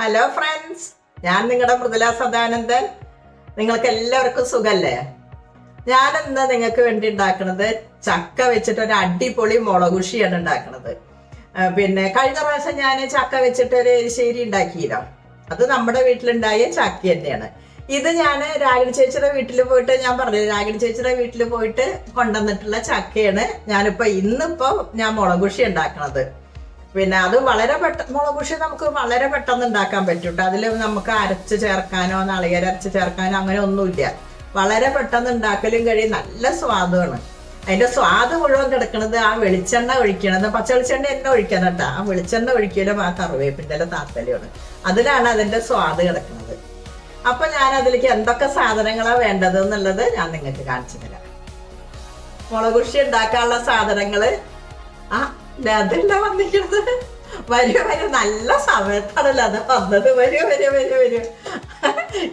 Hello friends, ഞാൻ നിങ്ങളുടെ മൃദുല സദാനന്ദൻ. നിങ്ങൾക്ക് എല്ലാവർക്കും സുഖല്ലേ? ഞാനിന്ന് നിങ്ങൾക്ക് വേണ്ടി ഉണ്ടാക്കുന്നത് ചക്ക വെച്ചിട്ട് ഒരു അടിപൊളി മുളകുഷിയാണ് ഉണ്ടാക്കുന്നത്. പിന്നെ കഴിഞ്ഞ പ്രാവശ്യം ഞാൻ ചക്ക വെച്ചിട്ട് ഒരു എരിശ്ശേരി ഉണ്ടാക്കിയില്ല. അത് നമ്മുടെ വീട്ടിലുണ്ടായ ചക്ക തന്നെയാണ്. ഇത് ഞാൻ രാഗിണി ചേച്ചിയുടെ വീട്ടിൽ പോയിട്ട്, ഞാൻ പറഞ്ഞില്ല, രാഗിണി ചേച്ചിയുടെ വീട്ടിൽ പോയിട്ട് കൊണ്ടുവന്നിട്ടുള്ള ചക്കയാണ് ഇന്നിപ്പോ ഞാൻ മുളകുഷി ഉണ്ടാക്കണത്. പിന്നെ അത് വളരെ മുളകുഷി നമുക്ക് വളരെ പെട്ടെന്ന് ഉണ്ടാക്കാൻ പറ്റും. അതിൽ നമുക്ക് അരച്ച് ചേർക്കാനോ നാളികേര അരച്ച് ചേർക്കാനോ അങ്ങനെ ഒന്നുമില്ല. വളരെ പെട്ടെന്ന് ഉണ്ടാക്കലും കഴിയും. നല്ല സ്വാദുമാണ്. അതിന്റെ സ്വാദ് മുഴുവൻ കിടക്കുന്നത് ആ വെളിച്ചെണ്ണ ഒഴിക്കണത്. പച്ച വെളിച്ചെണ്ണ എണ്ണ ഒഴിക്കണം കേട്ടോ. ആ വെളിച്ചെണ്ണ ഒഴിക്കലും ആ കറിവേപ്പിൻ്റെ താത്തലയാണ്. അതിലാണ് അതിന്റെ സ്വാദ് കിടക്കുന്നത്. അപ്പൊ ഞാൻ അതിലേക്ക് എന്തൊക്കെ സാധനങ്ങളാണ് വേണ്ടത് എന്നുള്ളത് ഞാൻ നിങ്ങൾക്ക് കാണിച്ചു തരാം. മുളകുഷി ഉണ്ടാക്കാനുള്ള സാധനങ്ങള് അതല്ല വന്നിരിക്കുന്നത്. വരും നല്ല സമയത്താണല്ലോ അത് വന്നത്. വരും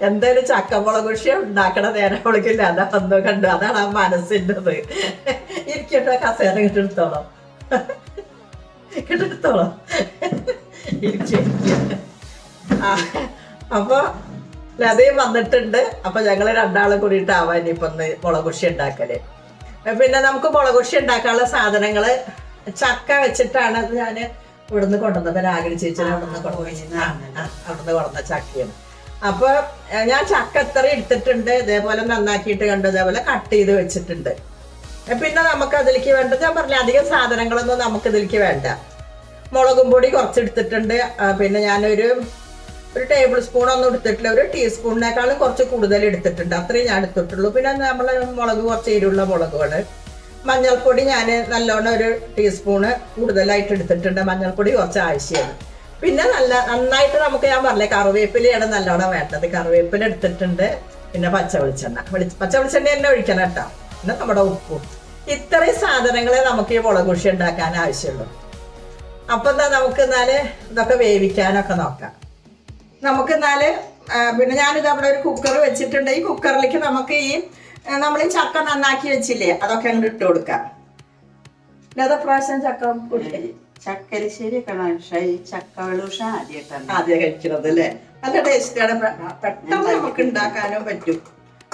എന്തായാലും ചക്കമുളകുഷി ഉണ്ടാക്കണ നേരം വിളിക്കില്ല. അതാ വന്നു കണ്ടു. അതാണ് ആ മനസ്സിൻ്റെത്. ഇരിക്കട്ടെ, കസേര കിട്ടെടുത്തോളാം അപ്പൊ ലതയും വന്നിട്ടുണ്ട്. അപ്പൊ ഞങ്ങള് രണ്ടാളും കൂടിയിട്ടാവാൻ ഇനിയിപ്പൊ ഒന്ന് മുളകുഷി ഉണ്ടാക്കല്. പിന്നെ നമുക്ക് മുളകുഷി ഉണ്ടാക്കാനുള്ള സാധനങ്ങള് ചക്ക വെച്ചിട്ടാണ് അത് ഞാൻ ഇവിടുന്ന് കൊണ്ടുവന്നത്. രാഗിണി ചേച്ചിനെ അവിടുന്ന് കൊണ്ടുവന്ന ചക്കയാണ്. അപ്പൊ ഞാൻ ചക്ക എത്ര എടുത്തിട്ടുണ്ട്, ഇതേപോലെ നന്നാക്കിയിട്ട് കണ്ടു, ഇതേപോലെ കട്ട് ചെയ്ത് വെച്ചിട്ടുണ്ട്. പിന്നെ നമുക്ക് അതിലേക്ക് വേണ്ടത്, ഞാൻ പറഞ്ഞ അധികം സാധനങ്ങളൊന്നും നമുക്ക് ഇതിലേക്ക് വേണ്ട. മുളകും പൊടി കുറച്ചെടുത്തിട്ടുണ്ട്. പിന്നെ ഞാനൊരു ടേബിൾ സ്പൂൺ ഒന്നും എടുത്തിട്ടില്ല, ഒരു ടീസ്പൂണിനേക്കാളും കുറച്ച് കൂടുതൽ എടുത്തിട്ടുണ്ട്. അത്രയും ഞാൻ എടുത്തിട്ടുള്ളൂ. പിന്നെ നമ്മൾ മുളക് കുറച്ച് എരിവുള്ള മുളകുമാണ്. മഞ്ഞൾപ്പൊടി ഞാൻ നല്ലോണം ഒരു ടീസ്പൂണ് കൂടുതലായിട്ട് എടുത്തിട്ടുണ്ട്. മഞ്ഞൾപ്പൊടി കുറച്ച് ആവശ്യമാണ്. പിന്നെ നന്നായിട്ട് നമുക്ക്, ഞാൻ പറഞ്ഞേ, കറിവേപ്പിലയാണ് നല്ലോണം വേണ്ടത്. കറിവേപ്പില എടുത്തിട്ടുണ്ട്. പിന്നെ പച്ച വെളിച്ചെണ്ണ തന്നെ ഒഴിക്കണം കേട്ടോ. പിന്നെ നമ്മുടെ ഉപ്പും. ഇത്രയും സാധനങ്ങളെ നമുക്ക് ഈ മുളകുഷി ഉണ്ടാക്കാൻ ആവശ്യമുള്ളൂ. അപ്പൊ എന്താ നമുക്ക് എന്നാല് ഇതൊക്കെ വേവിക്കാനൊക്കെ നോക്കാം. നമുക്ക് എന്നാല് പിന്നെ ഞാനിത് അവിടെ ഒരു കുക്കർ വെച്ചിട്ടുണ്ട്. ഈ കുക്കറിലേക്ക് നമുക്ക് നമ്മൾ ഈ ചക്ക നന്നാക്കി വെച്ചില്ലേ, അതൊക്കെ അങ്ങോട്ട് ഇട്ട് കൊടുക്കാം. അതാ പ്രാവശ്യം ചക്കരിശ്ശേരി ആദ്യം കഴിക്കണത് അല്ലേ? നല്ല ടേസ്റ്റാണ്. പെട്ടെന്ന് നമുക്ക് ഉണ്ടാക്കാനും പറ്റും.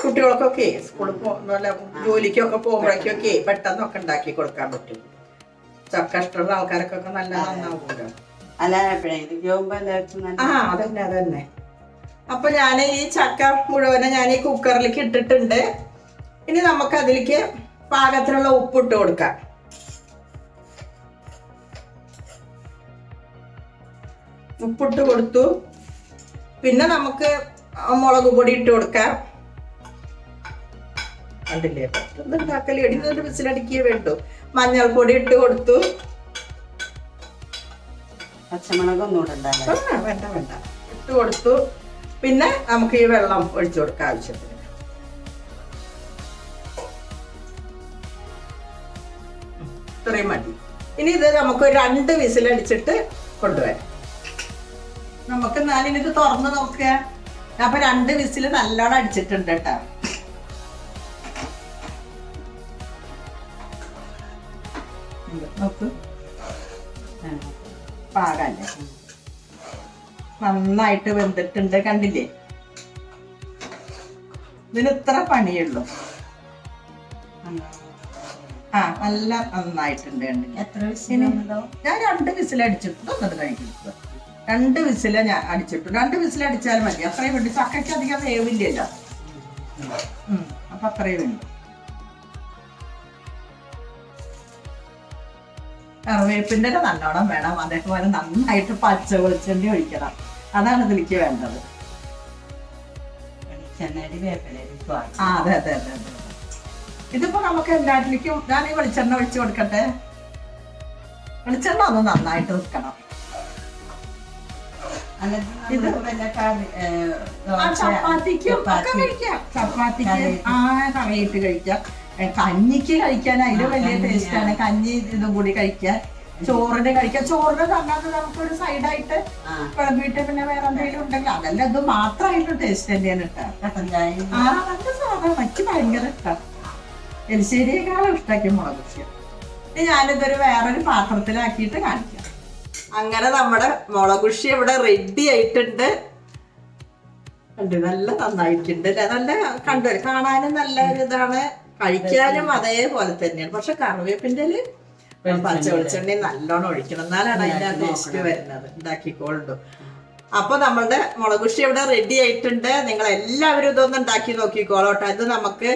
കുട്ടികൾക്കൊക്കെ സ്കൂളിൽ ജോലിക്കൊക്കെ പോകുമ്പോഴേക്കൊക്കെ പെട്ടെന്നൊക്കെ ഉണ്ടാക്കി കൊടുക്കാൻ പറ്റും. ചക്ക ഇഷ്ടമുള്ള ആൾക്കാർക്കൊക്കെ നല്ല നന്നാവുമല്ലോ. അതന്നെ. അപ്പൊ ഞാൻ ഈ ചക്ക മുഴുവനെ ഞാൻ ഈ കുക്കറിലേക്ക് ഇട്ടിട്ടുണ്ട്. ഇനി നമുക്ക് അതിലേക്ക് പാകത്തിനുള്ള ഉപ്പിട്ട് കൊടുക്കാം. ഉപ്പിട്ട് കൊടുത്തു. പിന്നെ നമുക്ക് മുളക് പൊടി ഇട്ട് കൊടുക്കാം. കണ്ടില്ലേ, ഉണ്ടാക്കല് എടിന്നൊരു വിസിലടിക്കേ വേണ്ടു. മഞ്ഞൾപ്പൊടി ഇട്ട് കൊടുത്തു. പച്ചമുളകൊന്നും വേണ്ട ഇട്ട് കൊടുത്തു. പിന്നെ നമുക്ക് ഈ വെള്ളം ഒഴിച്ചു കൊടുക്കാം ആവശ്യത്തിന്. ഇത്രയും മതി. ഇനി ഇത് നമുക്ക് 2 വിസിലടിച്ചിട്ട് കൊണ്ടുവരാം. നമുക്ക് ഇത് തുറന്ന് നോക്കുക. അപ്പൊ 2 വിസിൽ നല്ലോണം അടിച്ചിട്ടുണ്ട് കേട്ടോ. നോക്ക്, പാകല്ലേ, നന്നായിട്ട് വെന്തിട്ടുണ്ട്. കണ്ടില്ലേ? ഇതിന് ഇത്ര പണിയുള്ളൂ. നല്ല നന്നായിട്ടുണ്ട്. എത്ര വിസിലുണ്ടോ? ഞാൻ 2 വിസിൽ അടിച്ചിട്ടുണ്ട്. ഒന്നത് കഴിക്കുന്നത് 2 വിസില ഞാൻ അടിച്ചിട്ടുണ്ട്. 2 വിസിൽ അടിച്ചാൽ മതി. അത്രയും വേണ്ടി. ചക്കയ്ക്ക് അധികം വേവില്ലല്ലോ. അപ്പൊ അത്രയും വേണ്ടി. കറിവേപ്പിൻ്റെ നല്ലോണം വേണം. അതേപോലെ നന്നായിട്ട് പച്ച വെളിച്ചെണ്ണ ഒഴിക്കണം. അതാണ് ഇതിലേക്ക് വേണ്ടത്. അതെ. ഇതിപ്പോ നമുക്ക് എല്ലാറ്റിലേക്കും ഞാൻ ഈ വെളിച്ചെണ്ണ ഒഴിച്ചു കൊടുക്കട്ടെ. വെളിച്ചെണ്ണ ഒന്ന് നന്നായിട്ട് നിൽക്കണം. ചപ്പാത്തിക്കും ഒക്കെ കഴിക്കാം. ചപ്പാത്തിക്ക് കറിയിട്ട് കഴിക്കാം. കഞ്ഞിക്ക് കഴിക്കാൻ അതിന് വലിയ ടേസ്റ്റാണ്. കഞ്ഞി ഇതും കൂടി കഴിക്കാൻ. ചോറിന് കഴിക്കാം. ചോറിന് തന്നത് നമുക്കൊരു സൈഡായിട്ട് വിളമ്പിയിട്ട് പിന്നെ വേറെ എന്തെങ്കിലും ഉണ്ടെങ്കിൽ അതല്ല, ഇത് മാത്രമായിട്ടും ടേസ്റ്റ് തന്നെയാണ് കേട്ടോ. നല്ല സാധനം. എനിക്ക് ഭയങ്കര ഇഷ്ടം. എരിശ്ശേരിയേക്കാളും ഇഷ്ടമാക്കി മുളകുഷി. ഞാനിതൊരു വേറൊരു പാത്രത്തിലാക്കിയിട്ട് കാണിക്കാം. അങ്ങനെ നമ്മുടെ മുളകുഷി ഇവിടെ റെഡി ആയിട്ടുണ്ട്. കണ്ടു, നല്ല നന്നായിട്ടുണ്ട് അല്ലേ? നല്ല കാണാനും നല്ല ഒരു ഇതാണ്, കഴിക്കാനും അതേപോലെ തന്നെയാണ്. പക്ഷെ കറിവേപ്പിൻ്റെ പച്ച വെളിച്ചെണ്ണ നല്ലോണം ഒഴിക്കണം, എന്നാലാണ് അതിന്റെ ടേസ്റ്റ് വരുന്നത്. ഉണ്ടാക്കിക്കോളുണ്ടോ. അപ്പൊ നമ്മളുടെ മുളകുഷി ഇവിടെ റെഡി ആയിട്ടുണ്ട്. നിങ്ങൾ എല്ലാവരും ഇതൊന്നും ഉണ്ടാക്കി നോക്കിക്കോളോട്ടോ. ഇത് നമുക്ക്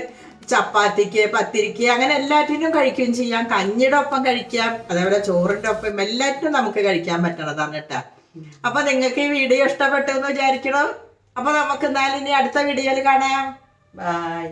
ചപ്പാത്തിക്ക്, പത്തിരിക്ക്, അങ്ങനെ എല്ലാറ്റിനും കഴിക്കുകയും ചെയ്യാം. കഞ്ഞിയുടെ ഒപ്പം കഴിക്കാം, അതേപോലെ ചോറിന്റെ ഒപ്പം എല്ലാറ്റിനും നമുക്ക് കഴിക്കാൻ പറ്റണതാണ് കേട്ടാ. അപ്പൊ നിങ്ങൾക്ക് ഈ വീഡിയോ ഇഷ്ടപ്പെട്ടു എന്ന് വിചാരിക്കണം. അപ്പൊ നമുക്ക് എന്നാലും ഇനി അടുത്ത വീഡിയോയിൽ കാണാം. ബൈ.